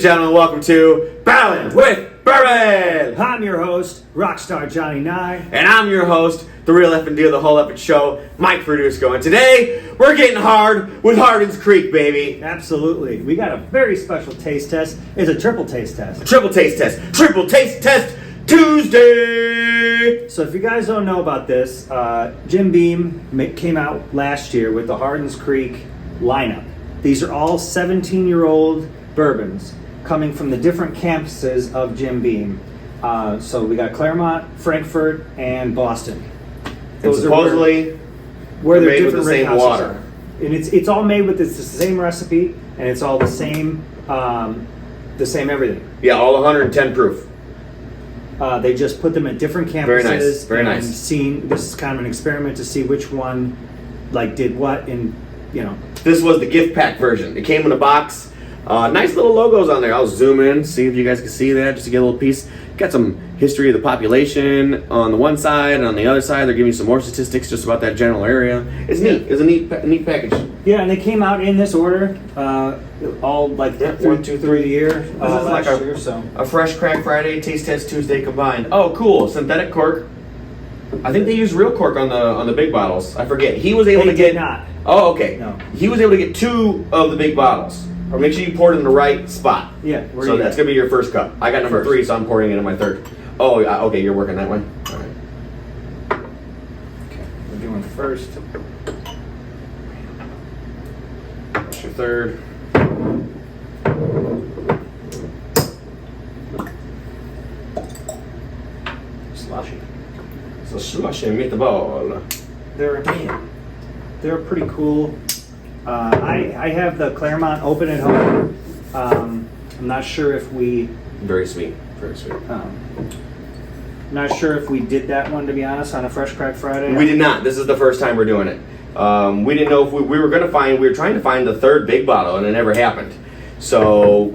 and gentlemen, welcome to Ballin' with Bourbon! I'm your host, Rockstar Johnny Nye. And I'm your host, the real effing deal, the whole effing show, Mike Verdusco. And today, we're getting hard with Hardin's Creek, baby. Absolutely. We got a very special taste test. It's a triple taste test. Triple taste test Tuesday! So if you guys don't know about this, Jimbeam came out last year with the Hardin's Creek lineup. These are all 17-year-old bourbons coming from the different campuses of Jimbeam. So we got Claremont, Frankfurt, and Boston. And supposedly, where they're made with the same water. And it's all made with the same recipe, and it's all the same everything. Yeah, all 110 proof. They just put them at different campuses. Very nice. Very nice. This is kind of an experiment to see which one did what, and This was the gift pack version. It came in a box. Nice little logos on there. I'll zoom in, see if you guys can see that, just to get a little piece. Got some history of the population on the one side, and on the other side, they're giving you some more statistics just about that general area. It's neat. It's a neat package. Yeah, and they came out in this order, all through the year. This is like a Fresh Crack Friday, Taste Test Tuesday combined. Oh, cool! Synthetic cork. I think they use real cork on the big bottles. I forget. He was able to get. Not. Oh, okay. No. He was able to get 2 of the big bottles. Or make sure you pour it in the right spot. Yeah. So that's going to be your first cup. I got number 3, so I'm pouring it in my third. Oh, okay, you're working that way? All right. Okay, we're doing first. That's your third. Slushy. So slushy meatball. They're pretty cool. I have the Claremont open at home. I'm not sure if we. Very sweet. Very sweet. Not sure if we did that one, to be honest, on a Fresh Crack Friday. We did not. This is the first time we're doing it. We didn't know if we were going to find. We were trying to find the third big bottle, and it never happened. So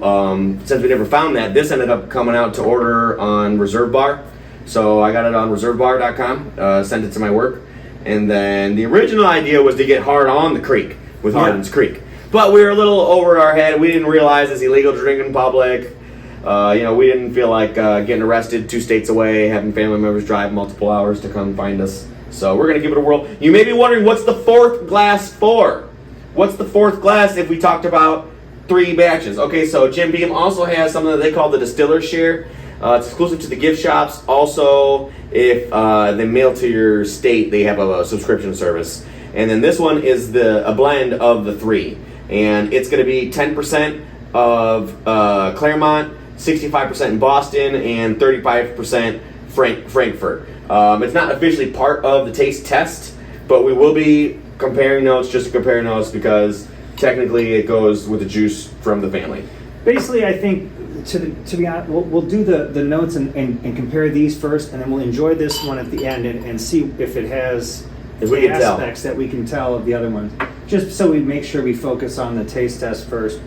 since we never found that, this ended up coming out to order on Reserve Bar. So I got it on reservebar.com. Sent it to my work, and then the original idea was to get hard on the creek with Hardin's Creek. But we were a little over our head. We didn't realize it's illegal to drink in public. We didn't feel like getting arrested 2 states away, having family members drive multiple hours to come find us. So we're going to give it a whirl. You may be wondering, what's the 4th glass for? What's the 4th glass if we talked about 3 batches? Okay, so Jimbeam also has something that they call the Distiller's Share. It's exclusive to the gift shops. Also, if they mail to your state, they have a subscription service. And then this one is a blend of the 3. And it's going to be 10% of Claremont, 65% in Boston, and 35% Frankfurt. It's not officially part of the taste test, but we will be comparing notes just to compare notes because technically it goes with the juice from the family. Basically, I think, to be honest, we'll do the notes and compare these first, and then we'll enjoy this one at the end and see if it has the aspects that we can tell of the other ones. Just so we make sure we focus on the taste test first,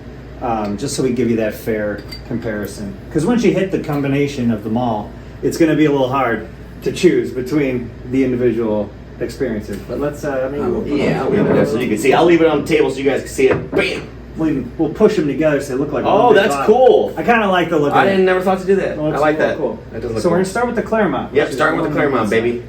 just so we give you that fair comparison. Because once you hit the combination of them all, it's going to be a little hard to choose between the individual experiences. But let's, I'll leave it there so you can see. I'll leave it on the table so you guys can see it. Bam! We'll push them together so they look like. Oh, that's cool. I kind of like the look. I never thought to do that. I like that. Cool. That does look so cool. We're gonna start with the Claremont. Yep, starting with the Claremont, baby.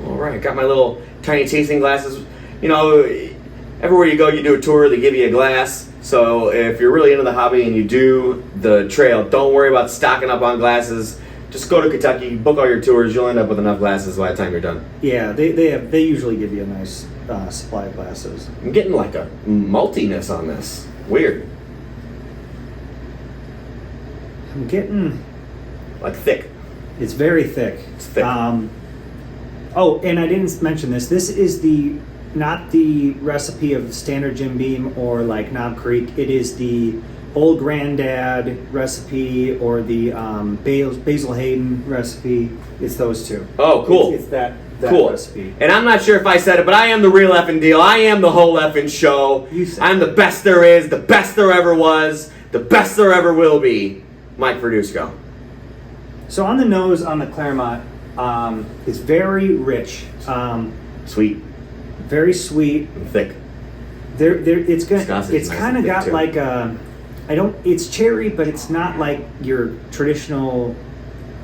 All right, got my little tiny tasting glasses. Everywhere you go, you do a tour, they give you a glass. So if you're really into the hobby and you do the trail, don't worry about stocking up on glasses. Just go to Kentucky, book all your tours. You'll end up with enough glasses by the time you're done. Yeah, they usually give you a nice supply of glasses. I'm getting like a maltiness on this. Weird. I'm getting like thick. It's very thick. It's thick. And I didn't mention this. This is not the recipe of standard Jimbeam or like Knob Creek. It is the Old Granddad recipe or the Basil Hayden recipe. It's those 2. Oh, cool. It's that cool recipe. And I'm not sure if I said it, but I am the real effing deal. I am the whole effing show. I'm the best there is, the best there ever was, the best there ever will be. Mike Verdusco. So on the nose on the Claremont, it's very rich. Sweet. Very sweet. And thick. It's kind of got too. like a It's cherry, but it's not like your traditional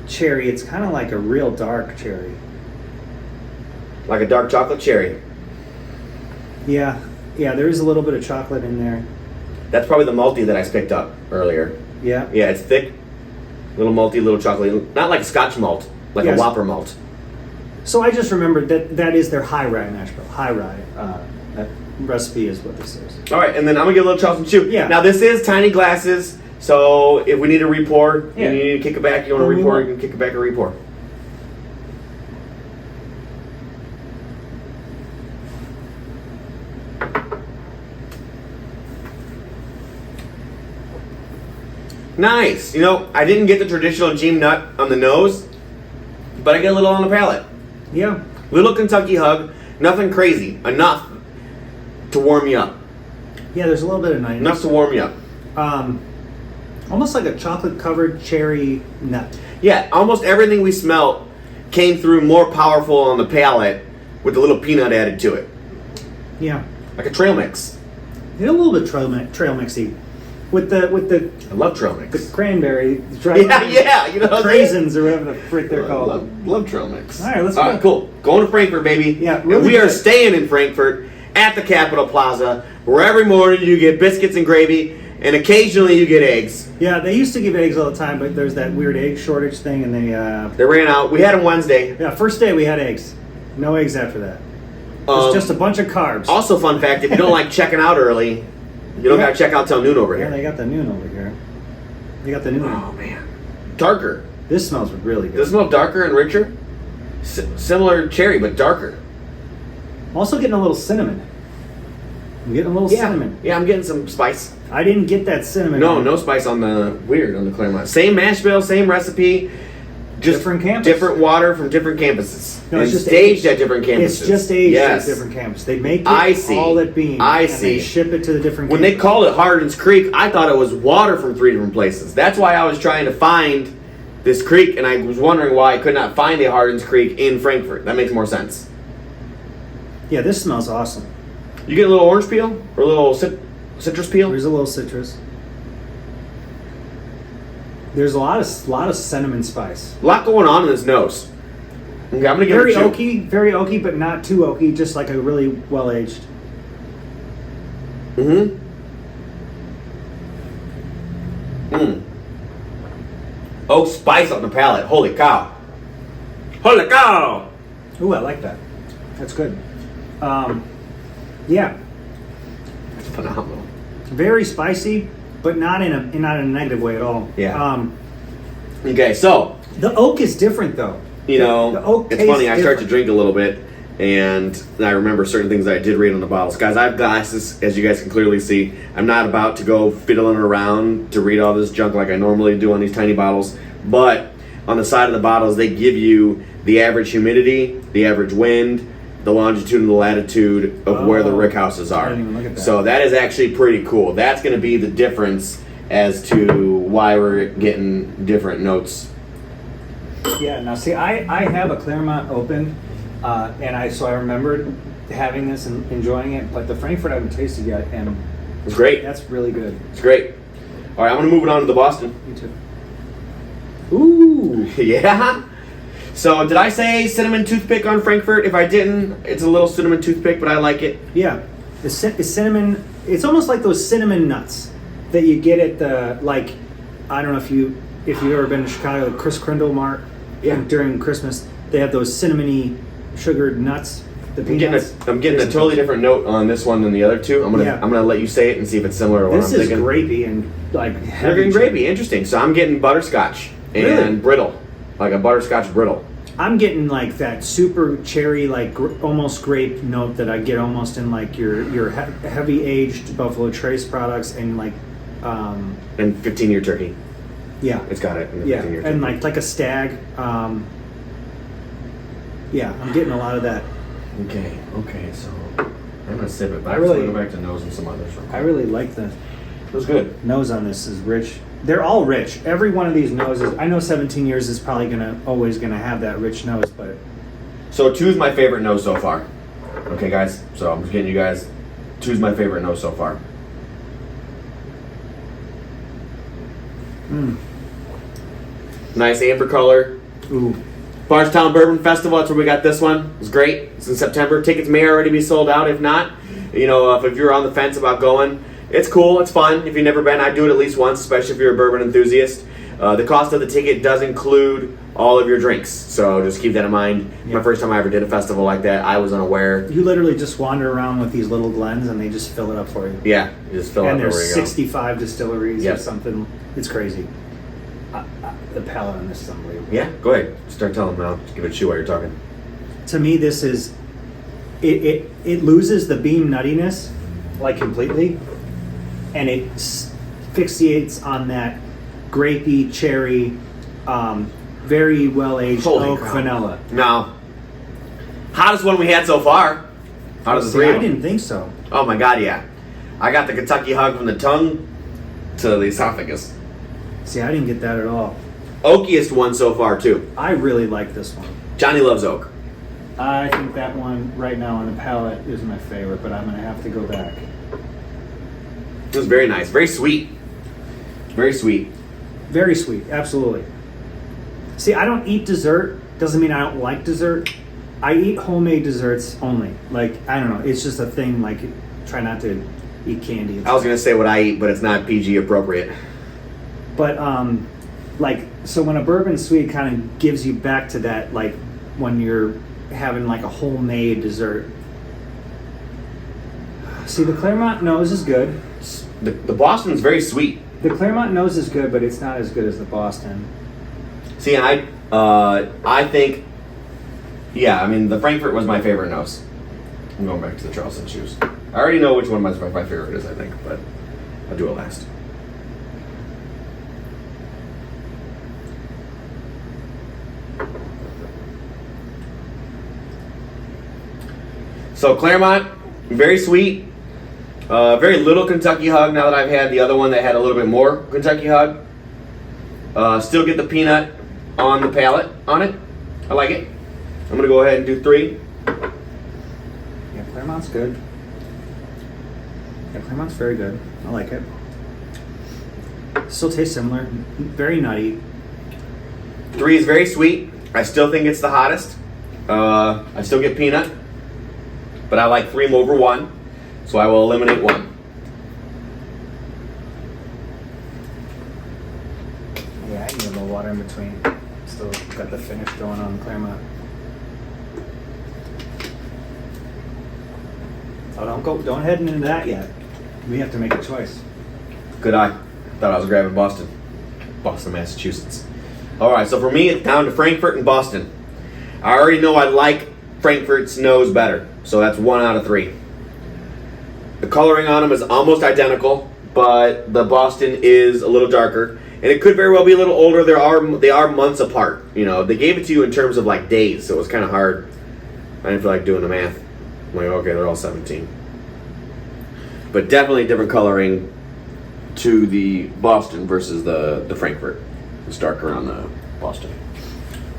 cherry. It's kind of like a real dark cherry. Like a dark chocolate cherry. Yeah, there is a little bit of chocolate in there. That's probably the malty that I picked up earlier. Yeah. Yeah, it's thick, little malty, little chocolate. Not like Scotch malt, like a Whopper malt. So I just remembered that is their high rye mash bill. High rye. That recipe is what this is. All right, and then I'm gonna get a little Charleston chew. Yeah. Now this is tiny glasses, so if we need to re-pour, you need to kick it back. You want to re-pour, you can kick it back or re-pour. Nice. You know, I didn't get the traditional Jim nut on the nose, but I get a little on the palate. Yeah. Little Kentucky hug, nothing crazy, enough to warm you up. Yeah, there's a little bit of nuttiness. Enough to warm you up. Almost like a chocolate-covered cherry nut. Yeah, almost everything we smelt came through more powerful on the palate with a little peanut added to it. Yeah. Like a trail mix. Yeah, a little bit trail mixy. With the I love trail mix. The cranberry. Yeah, you know. Craisins or whatever the frick they're called. Love trail mix. All right, let's go. Cool. Going to Frankfurt, baby. Yeah, really. And we are staying in Frankfurt at the Capitol Plaza, where every morning you get biscuits and gravy, and occasionally you get eggs. Yeah, they used to give eggs all the time, but there's that weird egg shortage thing, and they ran out. We had them Wednesday. Yeah, first day we had eggs. No eggs after that. It's just a bunch of carbs. Also, fun fact: if you don't like checking out early, you don't got to check out till noon over here. Yeah, they got the noon over here. They got the noon. Oh man, darker. This smells really good. Does it smell darker and richer? Similar cherry, but darker. I'm also getting a little cinnamon. I'm getting a little cinnamon. Yeah, I'm getting some spice. I didn't get that cinnamon. No spice on the Claremont. Same mash bill, same recipe. Just different campus. Different water from different campuses. No, it's just staged at different campuses. It's just aged at different campuses. They make it all at beam. And they ship it to the different When campuses. they called it Hardin's Creek, I thought it was water from 3 different places. That's why I was trying to find this creek, and I was wondering why I could not find a Hardin's Creek in Frankfurt. That makes more sense. Yeah, this smells awesome. You get a little orange peel? Or a little citrus peel? There's a little citrus. There's a lot of cinnamon spice. A lot going on in this nose. Okay, I'm gonna give it a chew. Very oaky, but not too oaky. Just like a really well aged. Oak spice on the palate. Holy cow! Holy cow! Ooh, I like that. That's good. Yeah. That's phenomenal. Very spicy, but not in a negative way at all. Yeah. Okay, so the oak is different though. You know, the oak it's funny. I start to drink a little bit, and I remember certain things that I did read on the bottles. Guys, I have glasses, as you guys can clearly see. I'm not about to go fiddling around to read all this junk like I normally do on these tiny bottles. But on the side of the bottles, they give you the average humidity, the average wind, the longitude and the latitude of where the rick houses are. I didn't even look at that. So that is actually pretty cool. That's going to be the difference as to why we're getting different notes. Yeah. Now, see, I have a Claremont open, and I remembered having this and enjoying it, but the Frankfurt I haven't tasted yet, and it's great. That's really good. It's great. All right, I'm going to move it on to the Boston. Me too. Ooh. Yeah. So did I say cinnamon toothpick on Frankfurt? If I didn't, it's a little cinnamon toothpick, but I like it. Yeah. The cinnamon, it's almost like those cinnamon nuts that you get at the, like, I don't know if you've ever been to Chicago, the Chris Crindle Mart. Yeah. During Christmas, they have those cinnamony sugared nuts. The peanuts. I'm getting a totally different note on this one than the other two. I'm gonna let you say it and see if it's similar to what I'm thinking. This is grapey and like They're getting grapey. Interesting. So I'm getting butterscotch and brittle, like a butterscotch brittle. I'm getting like that super cherry, like almost grape note that I get almost in like your heavy aged Buffalo Trace products and like and 15-year turkey. Yeah, it's got it. In the 15-year and turkey. like a stag. Yeah, I'm getting a lot of that. Okay. So I'm gonna sip it. But I'm gonna go back to nose and some others. I really like the. It was good. Nose on this is rich. They're all rich. Every one of these noses. I know 17 years is probably always gonna have that rich nose, but. So 2 is my favorite nose so far. Okay, guys. So I'm just getting you guys. 2 is my favorite nose so far. Nice amber color. Ooh. Bardstown Bourbon Festival, that's where we got this one. It's great. It's in September. Tickets may already be sold out. If not, if you're on the fence about going, it's cool. It's fun. If you've never been, I'd do it at least once, especially if you're a bourbon enthusiast. The cost of the ticket does include all of your drinks, so just keep that in mind. Yeah. My first time I ever did a festival like that, I was unaware. You literally just wander around with these little glens, and they just fill it up for you. Yeah, you just fill it up And everywhere there's you go. 65 distilleries Yep. or something. It's crazy. The palate on this is unbelievable. Yeah, go ahead. Start telling them now. Just give it a chew while you're talking. To me, this is it loses the beam nuttiness like completely, and it fixates on that grapey, cherry, very well aged oak vanilla. Now, hottest one we had so far. Out of the three. I didn't think so. Oh my god, yeah. I got the Kentucky hug from the tongue to the esophagus. See, I didn't get that at all. Oakiest one so far too. I really like this one. Johnny loves oak. I think that one right now on the palate is my favorite, but I'm going to have to go back. It was very nice, very sweet. Very sweet. Very sweet, absolutely. See, I don't eat dessert. Doesn't mean I don't like dessert. I eat homemade desserts only. Like, I don't know, it's just a thing, like, try not to eat candy. I was gonna say what I eat, but it's not PG appropriate. But, so when a bourbon sweet kind of gives you back to that, like, when you're having, like, a homemade dessert. See, the Claremont nose is good. The Boston's very sweet. The Claremont nose is good, but it's not as good as the Boston. See, I think, yeah, I mean, the Frankfurt was my favorite nose. I'm going back to the Charleston shoes. I already know which one my favorite is, I think, but I'll do it last. So Claremont, very sweet. Very little Kentucky hug now that I've had the other one that had a little bit more Kentucky hug. Still get the peanut on the palate on it. I like it. I'm going to go ahead and do 3. Yeah, Claremont's good. Yeah, Claremont's very good. I like it. Still tastes similar. Very nutty. 3 is very sweet. I still think it's the hottest. I still get peanut. But I like 3 over 1. So I will eliminate 1. Yeah, I need a little water in between. Still got the finish going on Claremont. Oh, don't head into that yet. We have to make a choice. Good eye. Thought I was grabbing Boston, Massachusetts. All right, so for me, it's down to Frankfurt and Boston. I already know I like Frankfurt's nose better, so that's 1 out of 3. The coloring on them is almost identical, but the Boston is a little darker, and it could very well be a little older. They are months apart. They gave it to you in terms of like days, so it was kind of hard. I didn't feel like doing the math. I'm like, okay, they're all 17, but definitely different coloring to the Boston versus the Frankfurt. It's darker on the Boston.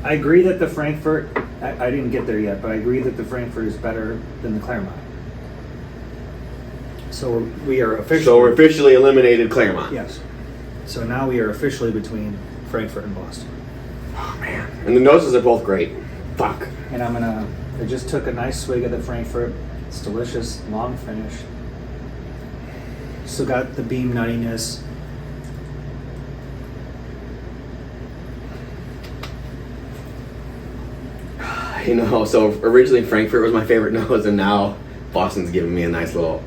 I agree that the Frankfurt, I didn't get there yet, but I agree that the Frankfurt is better than the Claremont. So we're officially eliminated Claremont. Yes. So now we are officially between Frankfurt and Boston. Oh man. And the noses are both great. Fuck. And I just took a nice swig of the Frankfurt. It's delicious, long finish. Still got the beam nuttiness. So originally Frankfurt was my favorite nose, and now Boston's giving me a nice little...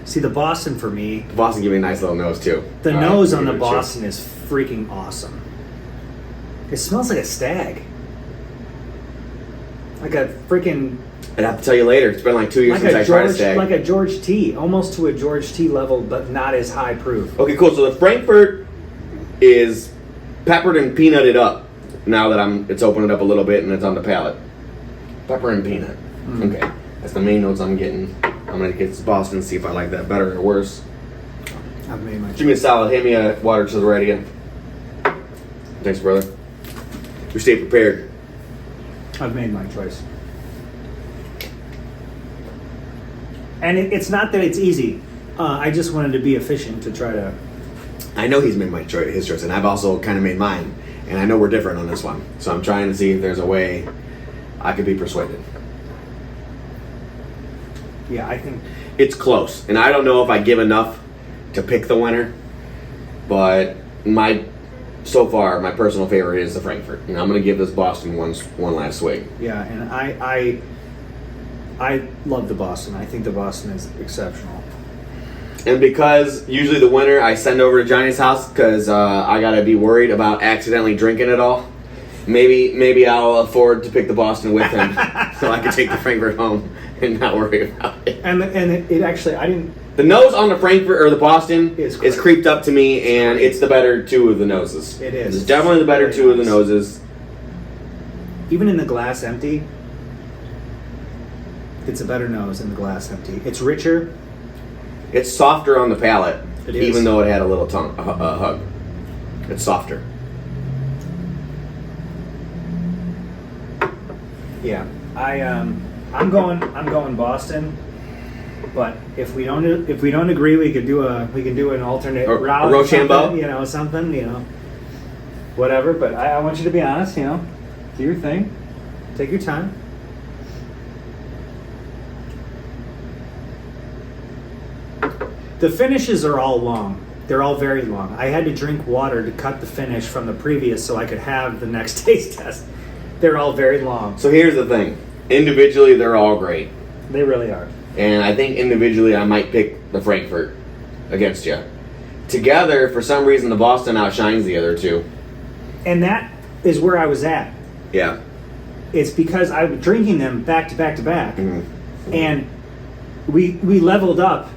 See, the Boston for me... The Boston giving me a nice little nose, too. The nose on the Boston is freaking awesome. It smells like a stag. Like a freaking... I'd have to tell you later. It's been like 2 years since I tried a stag. Like a George T. Almost to a George T level, but not as high proof. Okay, cool. So the Frankfurt is peppered and peanutted up now that it's opened up a little bit and it's on the palate. Pepper and peanut. Okay. That's the main notes I'm getting. I'm going to get this Boston and see if I like that better or worse. I've made my Give me a salad. Hand me a water to the right again. Thanks, brother. We stay prepared. I've made my choice. And it's not that it's easy. I just wanted to be efficient to try to I know he's made his choice, and I've also kind of made mine. And I know we're different on this one. So I'm trying to see if there's a way I could be persuaded. Yeah, I think it's close. And I don't know if I give enough to pick the winner. But so far, my personal favorite is the Frankfurt. And I'm going to give this Boston one last swig. Yeah, and I love the Boston. I think the Boston is exceptional. And because usually the winner I send over to Johnny's house because I got to be worried about accidentally drinking it all. Maybe I'll afford to pick the Boston with him so I can take the Frankfurt home and not worry about it. And it actually, I didn't... The nose on the Frankfurt or the Boston is creeped up to me, and it's the better two of the noses. It is. It's definitely the better two of the noses. Even in the glass empty, it's a better nose in the glass empty. It's richer. It's softer on the palate, even though it had a little hug. It's softer. Yeah, I'm going Boston. But if we don't agree, we could do an alternate route, a Rochambeau, something, whatever. But I want you to be honest, do your thing, take your time. The finishes are all long. They're all very long. I had to drink water to cut the finish from the previous so I could have the next taste test. They're all very long. So here's the thing. Individually, they're all great. They really are. And I think individually I might pick the Frankfurt against you. Together, for some reason, the Boston outshines the other two. And that is where I was at. Yeah. It's because I was drinking them back to back to back. Mm-hmm. And we leveled up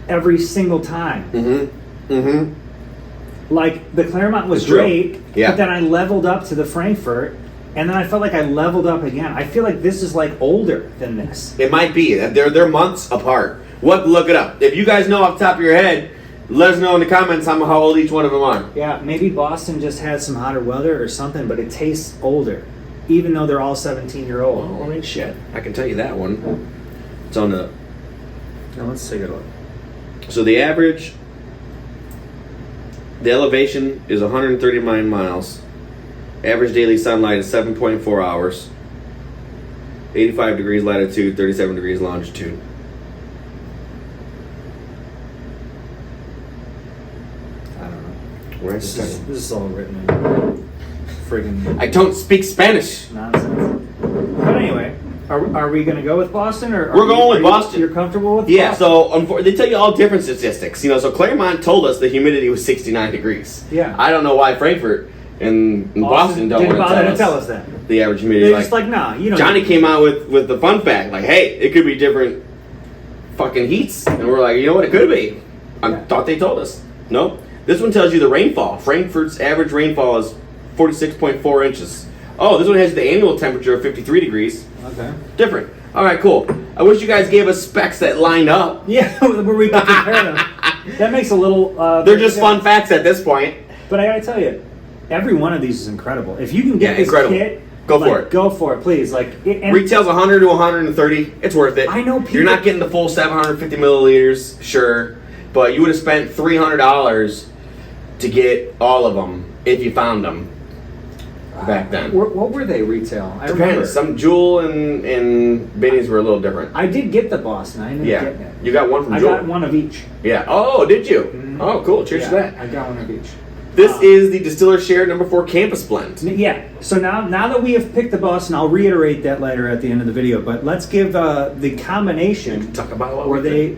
every single time. Mm-hmm. Mm-hmm. Like, the Claremont was great, yeah. But then I leveled up to the Frankfurt, and then I felt like I leveled up again. I feel like this is like older than this. It might be. They're months apart. Look it up. If you guys know off the top of your head, let us know in the comments how old each one of them are. Yeah, maybe Boston just had some hotter weather or something, but it tastes older, even though they're all 17-year-old. Oh, I mean, shit. I can tell you that one. It's on the... Now let's take a look. So the elevation is 139 miles. Average daily sunlight is 7.4 hours. 85 degrees latitude, 37 degrees longitude. I don't know. Where this is all written in friggin' I don't speak Spanish. Nonsense. But anyway, are we going to go with Boston, or we're going with Boston? You're comfortable with Yeah. Boston? So they tell you all different statistics. So Claremont told us the humidity was 69 degrees. Yeah. I don't know why Frankfurt and Boston don't didn't want bother to tell us that. The average humidity. They're just like, nah, you know. Johnny came out with the fun fact, like, hey, it could be different fucking heats, and we're like, you know what, it could be. I thought they told us. Nope. This one tells you the rainfall. Frankfurt's average rainfall is 46.4 inches. Oh, this one has the annual temperature of 53 degrees. Okay. Different. All right, cool. I wish you guys gave us specs that lined up. Yeah, where we could compare them. That makes a little... They're just fun facts at this point. But I gotta tell you, every one of these is incredible. If you can get this kit... Go for it. Go for it, please. Retails 100 to 130. It's worth it. I know people... You're not getting the full 750 milliliters, sure. But you would have spent $300 to get all of them if you found them back then. What were they retail? I Depends. remember. Some Jewel and Benny's were a little different. I did get the Boston. I ended up getting it. You got one from Jewel? I got one of each. Yeah. Oh, did you? Mm-hmm. Oh, cool. Cheers to that. I got one of each. This is the Distiller Share number 4 Campus Blend. Yeah. So now that we have picked the Boston, I'll reiterate that later at the end of the video. But let's give the combination Talk about what where they,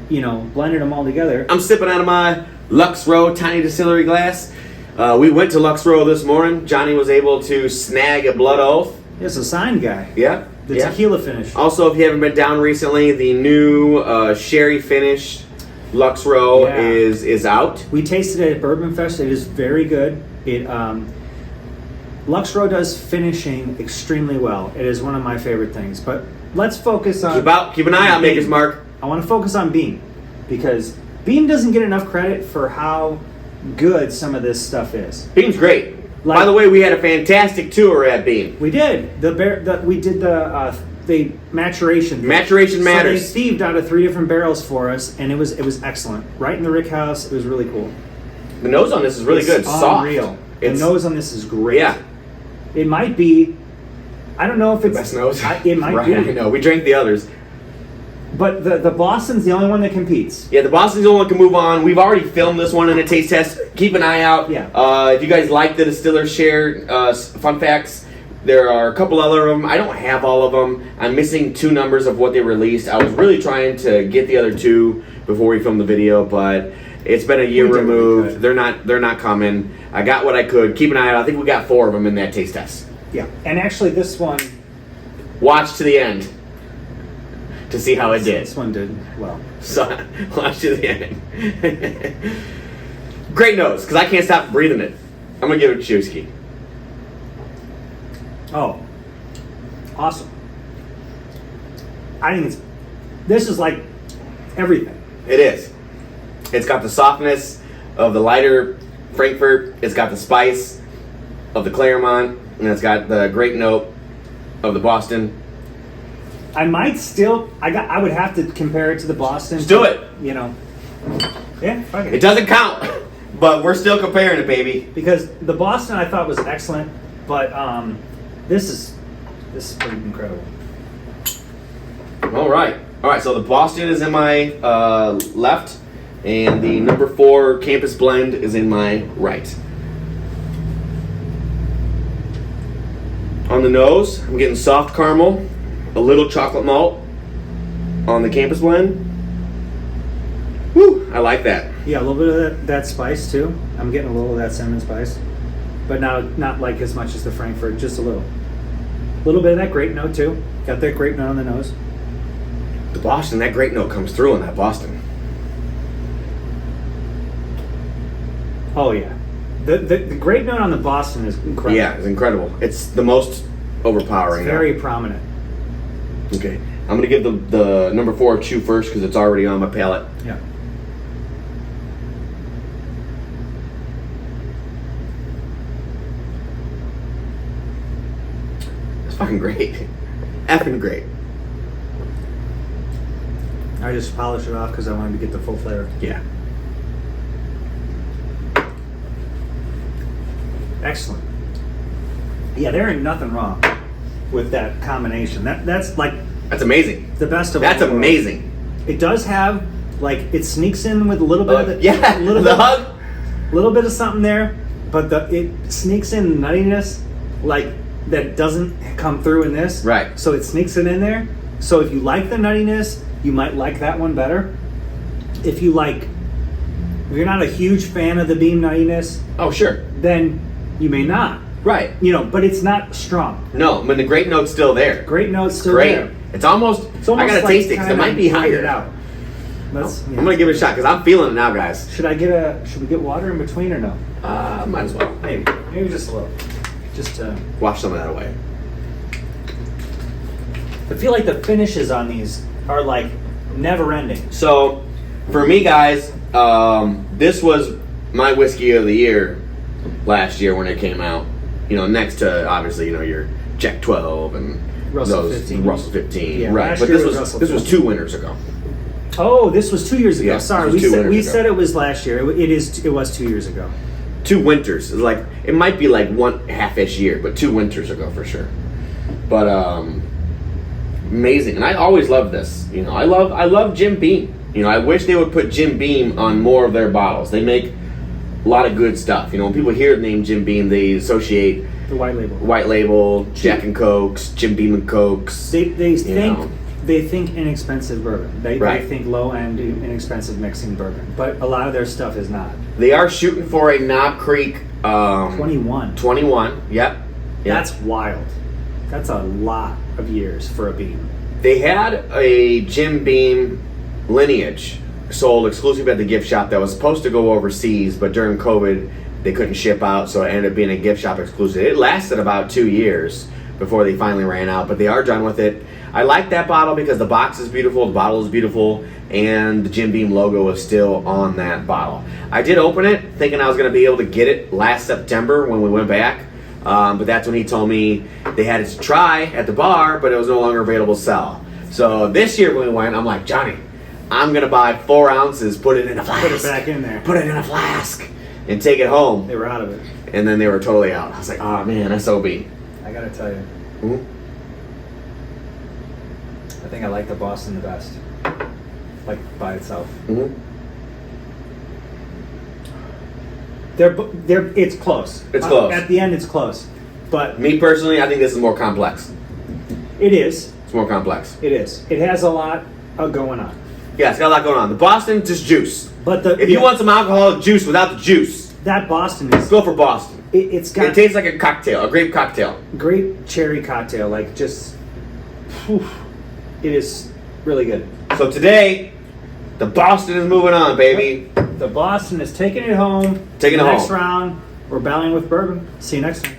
blended them all together. I'm sipping out of my Lux Row Tiny Distillery glass. We went to Lux Row this morning. Johnny was able to snag a Blood Oath. It's a sign guy. Yeah. The tequila finish. Also, if you haven't been down recently, the new sherry finished Lux Row is out. We tasted it at Bourbon Fest. It is very good. Lux Row does finishing extremely well. It is one of my favorite things. But let's focus on... Keep an eye out, Maker's Mark. I want to focus on Beam, because Beam doesn't get enough credit for how good some of this stuff is. Beam's great. By the way, we had a fantastic tour at Beam. We did. We did the maturation. Maturation matters. So they thieved out of 3 different barrels for us, and it was excellent. Right in the rick house. It was really cool. The nose on this is really good. Soft. Unreal. The nose on this is great. Yeah. It might be. I don't know if it's the best nose. It might right, be. I know. We drank the others. But the Boston's the only one that competes. Yeah, the Boston's the only one that can move on. We've already filmed this one in a taste test. Keep an eye out. Yeah. If you guys like the Distiller Share fun facts, there are a couple other of them. I don't have all of them. I'm missing 2 numbers of what they released. I was really trying to get the other 2 before we filmed the video, but it's been a year removed. They're not coming. I got what I could. Keep an eye out. I think we got 4 of them in that taste test. Yeah. And actually, this one. Watch to the end to see how it did. This one did well. So, watch to the end. Great nose, because I can't stop breathing it. I'm going to give it a Chewski. Oh. Awesome. I think this is like everything. It is. It's got the softness of the lighter Frankfurt. It's got the spice of the Claremont. And it's got the great note of the Boston. I might still. I would have to compare it to the Boston. Just do it. You know. Yeah. Fuck it. It doesn't count, but we're still comparing it, baby. Because the Boston I thought was excellent, but this is pretty incredible. All right. So the Boston is in my left, and the number 4 Campus Blend is in my right. On the nose, I'm getting soft caramel, a little chocolate malt on the Campus Blend. Woo, I like that. Yeah, a little bit of that spice too. I'm getting a little of that cinnamon spice, but not like as much as the Frankfurt, just a little. A little bit of that grape note too. Got that grape note on the nose. The Boston, that grape note comes through in that Boston. Oh yeah. The grape note on the Boston is incredible. Yeah, it's incredible. It's the most overpowering. It's very prominent. Okay. I'm going to give the number 4 chew first because it's already on my palate. Yeah. It's fucking great. Effing great. I just polished it off because I wanted to get the full flavor. Yeah. Excellent. Yeah, there ain't nothing wrong with that combination. That's amazing. The best of That's all amazing. It does have it sneaks in with a little bit of the little bit of something there, but it sneaks in nuttiness that doesn't come through in this. Right. So it sneaks it in there. So if you like the nuttiness, you might like that one better. If you're not a huge fan of the beam nuttiness, oh sure, then you may not. Right. But it's not strong. No, but the grape note's still there. Grape note's still great. there. It's almost I gotta taste it because it might be higher. I'm gonna give it a shot because I'm feeling it now, guys. Should we get water in between or no? Might as well. Maybe just a little. Just to wash some of that away. I feel like the finishes on these are never ending. So, for me, guys, this was my whiskey of the year last year when it came out. Next to obviously your Jack 12 and Russell 15. Russell 15, yeah, right? But this was 2 winters ago. Oh, this was 2 years ago. Yeah, sorry, we said it was last year. It was 2 years ago. 2 winters. It's it might be one half-ish year, but 2 winters ago for sure. But amazing, and I always loved this. I love Jim Beam. I wish they would put Jim Beam on more of their bottles. They make a lot of good stuff. When people hear the name Jim Beam, they associate the white label. White label, Jack and Cokes, Jim Beam and Cokes. They think inexpensive bourbon. They think low end, inexpensive mixing bourbon. But a lot of their stuff is not. They are shooting for a Knob Creek 21. 21. Yep. That's wild. That's a lot of years for a Beam. They had a Jim Beam lineage sold exclusively at the gift shop that was supposed to go overseas, but during COVID they couldn't ship out, so it ended up being a gift shop exclusive. It lasted about 2 years before they finally ran out, but they are done with it. I like that bottle because the box is beautiful, the bottle is beautiful, and the Jim Beam logo is still on that bottle. I did open it thinking I was going to be able to get it last September when we went back, but that's when he told me they had it to try at the bar, but it was no longer available to sell. So this year when we went, I'm like, Johnny, I'm going to buy 4 ounces, put it in a flask. Put it back in there. Put it in a flask. and take it home. They were out of it. And then they were totally out. I was like, oh man, SOB. I gotta tell you, Mhm. I think I like the Boston the best. Like by itself. Mhm. It's close. It's close. At the end, it's close. But Me personally, I think this is more complex. it is. It's more complex. It is. It has a lot going on. Yeah, it's got a lot going on. The Boston, just juice. But If you want some alcoholic juice without the juice, that Boston is. go for Boston. It's got It tastes like a cocktail, a grape cocktail. great cherry cocktail. Like just, whew, it is really good. So today, the Boston is moving on, baby. The Boston is taking it home. Taking it Next home. round, we're battling with bourbon. See you next time.